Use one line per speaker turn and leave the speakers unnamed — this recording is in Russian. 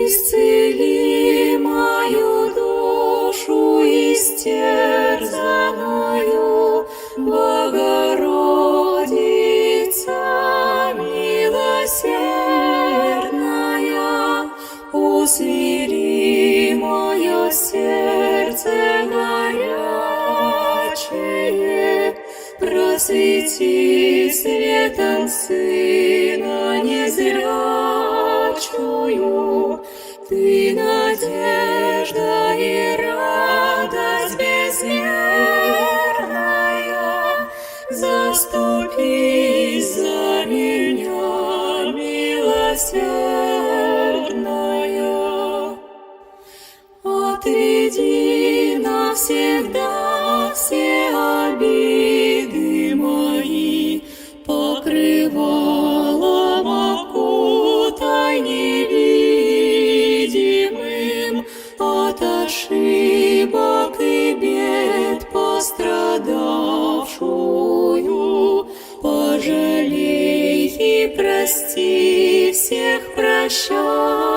Исцели мою душу истерзанную, Богородица милосердная, усмири мое сердце горячее, просвети светом Сына незрячую. Ты надежда и радость безмерная, заступись за меня, милосердная. Отведи навсегда все обиды мои, покрывалом окутай невидимым, от ошибок и бед пострадавшую. Пожалей и прости, всех прощай.